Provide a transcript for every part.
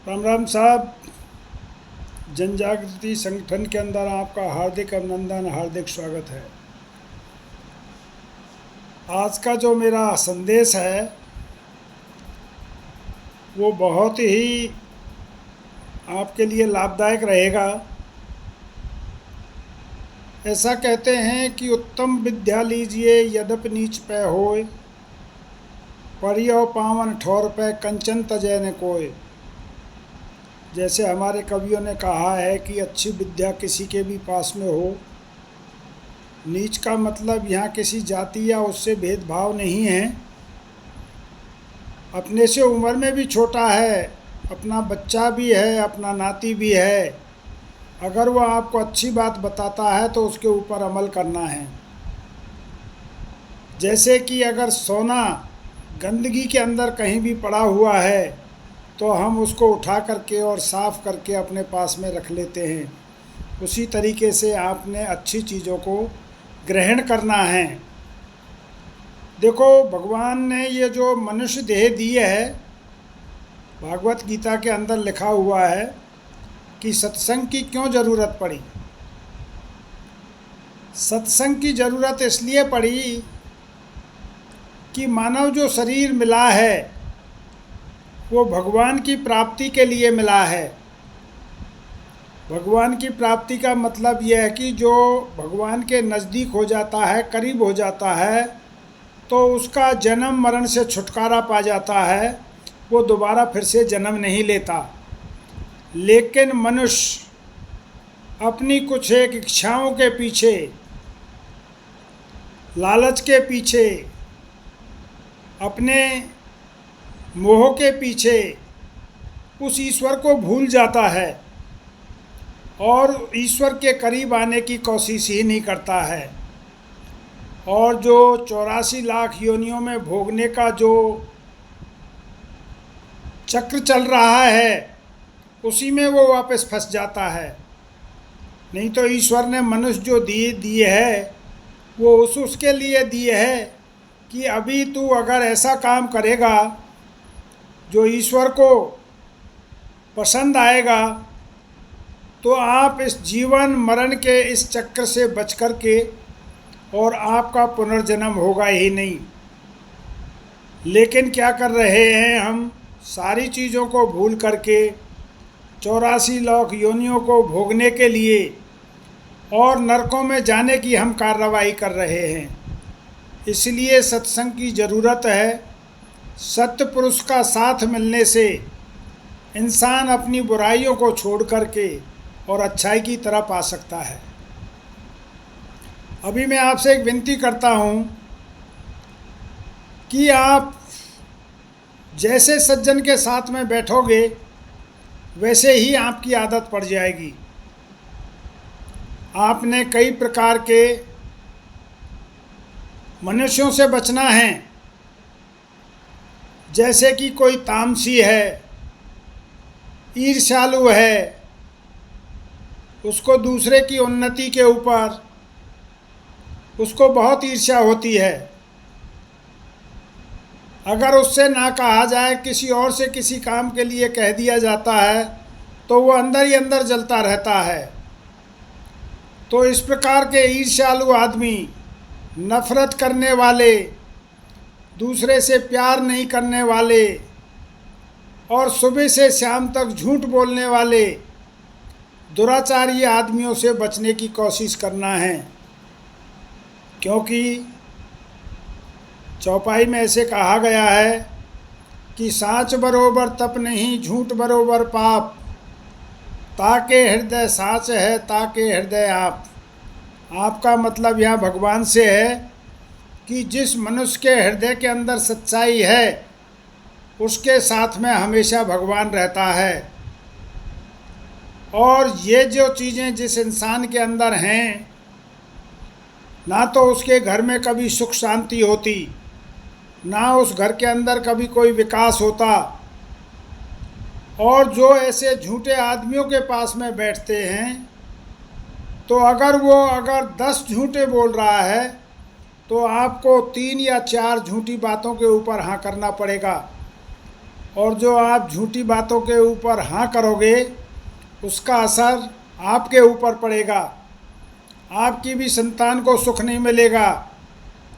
राम राम साहब। जन जागृति संगठन के अंदर आपका हार्दिक अभिनंदन, हार्दिक स्वागत है। आज का जो मेरा संदेश है वो बहुत ही आपके लिए लाभदायक रहेगा। ऐसा कहते हैं कि उत्तम विद्या लीजिए यद्यपि नीच पै होय, परियो पावन ठौर पै कंचन तजय न कोय। जैसे हमारे कवियों ने कहा है कि अच्छी विद्या किसी के भी पास में हो। नीच का मतलब यहाँ किसी जाति या उससे भेदभाव नहीं है। अपने से उम्र में भी छोटा है, अपना बच्चा भी है, अपना नाती भी है, अगर वह आपको अच्छी बात बताता है तो उसके ऊपर अमल करना है। जैसे कि अगर सोना गंदगी के अंदर कहीं भी पड़ा हुआ है तो हम उसको उठा करके और साफ़ करके अपने पास में रख लेते हैं। उसी तरीके से आपने अच्छी चीज़ों को ग्रहण करना है। देखो, भगवान ने ये जो मनुष्य देह दी है, भागवत गीता के अंदर लिखा हुआ है कि सत्संग की क्यों ज़रूरत पड़ी। सत्संग की ज़रूरत इसलिए पड़ी कि मानव जो शरीर मिला है वो भगवान की प्राप्ति के लिए मिला है। भगवान की प्राप्ति का मतलब यह है कि जो भगवान के नज़दीक हो जाता है, करीब हो जाता है, तो उसका जन्म मरण से छुटकारा पा जाता है, वो दोबारा फिर से जन्म नहीं लेता। लेकिन मनुष्य अपनी कुछ एक इच्छाओं के पीछे, लालच के पीछे, अपने मोह के पीछे उस ईश्वर को भूल जाता है और ईश्वर के करीब आने की कोशिश ही नहीं करता है। और जो 84 लाख योनियों में भोगने का जो चक्र चल रहा है उसी में वो वापस फंस जाता है। नहीं तो ईश्वर ने मनुष्य जो दिए है वो उसके लिए दिए है कि अभी तू अगर ऐसा काम करेगा जो ईश्वर को पसंद आएगा तो आप इस जीवन मरण के इस चक्र से बच कर के और आपका पुनर्जन्म होगा ही नहीं। लेकिन क्या कर रहे हैं हम, सारी चीज़ों को भूल करके 84 लाख योनियों को भोगने के लिए और नरकों में जाने की हम कार्रवाई कर रहे हैं। इसलिए सत्संग की ज़रूरत है। सत्य पुरुष का साथ मिलने से इंसान अपनी बुराइयों को छोड़ करके और अच्छाई की तरफ आ सकता है। अभी मैं आपसे एक विनती करता हूँ कि आप जैसे सज्जन के साथ में बैठोगे वैसे ही आपकी आदत पड़ जाएगी। आपने कई प्रकार के मनुष्यों से बचना है। जैसे कि कोई तामसी है, ईर्ष्यालु है, उसको दूसरे की उन्नति के ऊपर उसको बहुत ईर्ष्या होती है। अगर उससे ना कहा जाए, किसी और से किसी काम के लिए कह दिया जाता है तो वो अंदर ही अंदर जलता रहता है। तो इस प्रकार के ईर्ष्यालु आदमी, नफ़रत करने वाले, दूसरे से प्यार नहीं करने वाले और सुबह से शाम तक झूठ बोलने वाले दुराचारी आदमियों से बचने की कोशिश करना है। क्योंकि चौपाई में ऐसे कहा गया है कि साँच बरोबर तप नहीं, झूठ बरोबर पाप, ताके हृदय साँच है, ताके हृदय आप। आपका मतलब यहाँ भगवान से है कि जिस मनुष्य के हृदय के अंदर सच्चाई है उसके साथ में हमेशा भगवान रहता है। और ये जो चीज़ें जिस इंसान के अंदर हैं, ना तो उसके घर में कभी सुख शांति होती, ना उस घर के अंदर कभी कोई विकास होता। और जो ऐसे झूठे आदमियों के पास में बैठते हैं तो अगर 10 झूठे बोल रहा है तो आपको 3 या 4 झूठी बातों के ऊपर हाँ करना पड़ेगा। और जो आप झूठी बातों के ऊपर हाँ करोगे उसका असर आपके ऊपर पड़ेगा। आपकी भी संतान को सुख नहीं मिलेगा,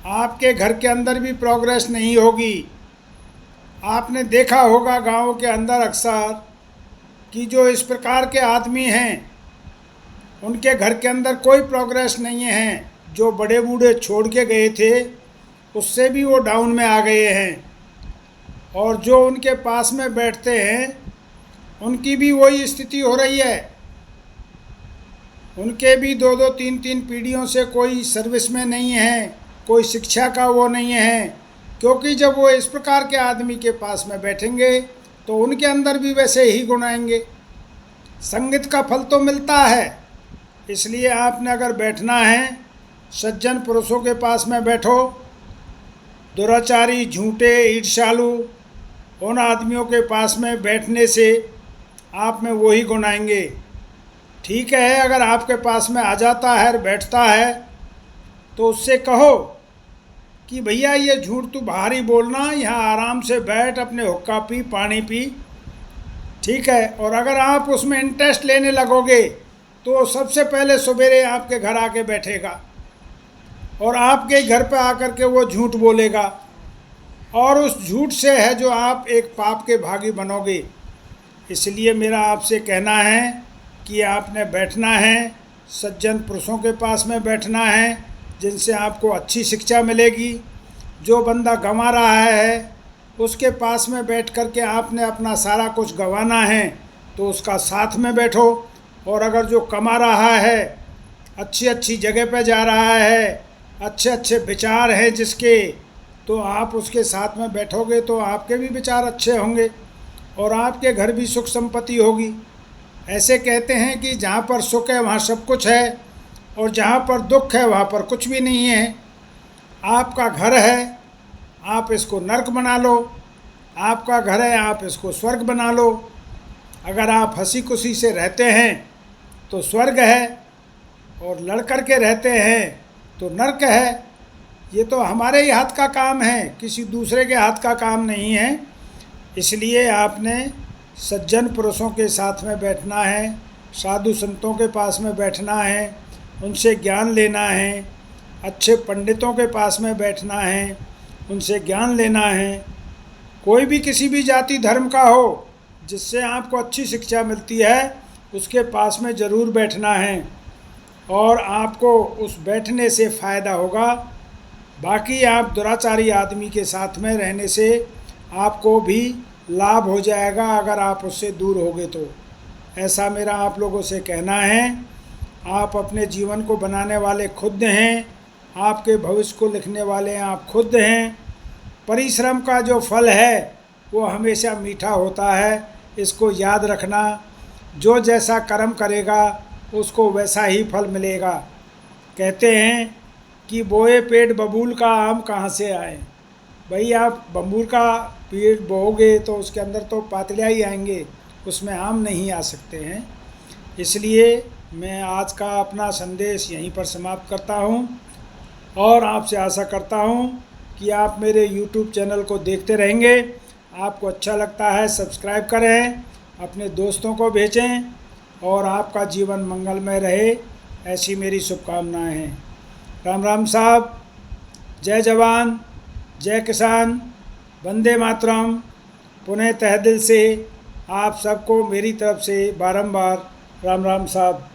आपके घर के अंदर भी प्रोग्रेस नहीं होगी। आपने देखा होगा गाँव के अंदर अक्सर कि जो इस प्रकार के आदमी हैं उनके घर के अंदर कोई प्रोग्रेस नहीं है। जो बड़े बूढ़े छोड़ के गए थे उससे भी वो डाउन में आ गए हैं, और जो उनके पास में बैठते हैं उनकी भी वही स्थिति हो रही है। उनके भी 2-2 3-3 पीढ़ियों से कोई सर्विस में नहीं है, कोई शिक्षा का वो नहीं है, क्योंकि जब वो इस प्रकार के आदमी के पास में बैठेंगे तो उनके अंदर भी वैसे ही गुण आएंगे। संगत का फल तो मिलता है, इसलिए आपने अगर बैठना है सज्जन पुरुषों के पास में बैठो। दुराचारी, झूठे, ईर्ष्यालु उन आदमियों के पास में बैठने से आप में वही गुण आएंगे। ठीक है, अगर आपके पास में आ जाता है, बैठता है, तो उससे कहो कि भैया ये झूठ तू बाहर ही बोलना, यहाँ आराम से बैठ, अपने हुक्का पी, पानी पी। ठीक है, और अगर आप उसमें इंटरेस्ट लेने लगोगे तो सबसे पहले सवेरे आपके घर आके बैठेगा और आपके घर पे आकर के वो झूठ बोलेगा, और उस झूठ से है जो आप एक पाप के भागी बनोगे। इसलिए मेरा आपसे कहना है कि आपने बैठना है, सज्जन पुरुषों के पास में बैठना है जिनसे आपको अच्छी शिक्षा मिलेगी। जो बंदा गंवा रहा है उसके पास में बैठ कर के आपने अपना सारा कुछ गंवाना है तो उसका साथ में बैठो, और अगर जो कमा रहा है, अच्छी अच्छी जगह पे जा रहा है, अच्छे अच्छे विचार हैं जिसके, तो आप उसके साथ में बैठोगे तो आपके भी विचार अच्छे होंगे और आपके घर भी सुख संपत्ति होगी। ऐसे कहते हैं कि जहाँ पर सुख है वहाँ सब कुछ है, और जहाँ पर दुख है वहाँ पर कुछ भी नहीं है। आपका घर है, आप इसको नरक बना लो, आपका घर है, आप इसको स्वर्ग बना लो। अगर आप हंसी खुशी से रहते हैं तो स्वर्ग है, और लड़ कर के रहते हैं तो नरक है। ये तो हमारे ही हाथ का काम है, किसी दूसरे के हाथ का काम नहीं है। इसलिए आपने सज्जन पुरुषों के साथ में बैठना है, साधु संतों के पास में बैठना है, उनसे ज्ञान लेना है, अच्छे पंडितों के पास में बैठना है, उनसे ज्ञान लेना है। कोई भी किसी भी जाति धर्म का हो, जिससे आपको अच्छी शिक्षा मिलती है उसके पास में ज़रूर बैठना है, और आपको उस बैठने से फ़ायदा होगा। बाकी आप दुराचारी आदमी के साथ में रहने से आपको भी लाभ हो जाएगा अगर आप उससे दूर होगे तो। ऐसा मेरा आप लोगों से कहना है। आप अपने जीवन को बनाने वाले खुद हैं, आपके भविष्य को लिखने वाले आप खुद हैं। परिश्रम का जो फल है वो हमेशा मीठा होता है, इसको याद रखना। जो जैसा कर्म करेगा उसको वैसा ही फल मिलेगा। कहते हैं कि बोए पेट बबूल का आम कहाँ से आए। भाई आप बबूल का पेड़ बोओगे तो उसके अंदर तो पातलियाँ ही आएंगे, उसमें आम नहीं आ सकते हैं। इसलिए मैं आज का अपना संदेश यहीं पर समाप्त करता हूँ, और आपसे आशा करता हूँ कि आप मेरे YouTube चैनल को देखते रहेंगे। आपको अच्छा लगता है सब्सक्राइब करें, अपने दोस्तों को भेजें, और आपका जीवन मंगलमय रहे, ऐसी मेरी शुभकामनाएं हैं। राम राम साहब, जय जवान, जय किसान, वंदे मातरम। पुनः तहे दिल से आप सबको मेरी तरफ से बारंबार राम राम साहब।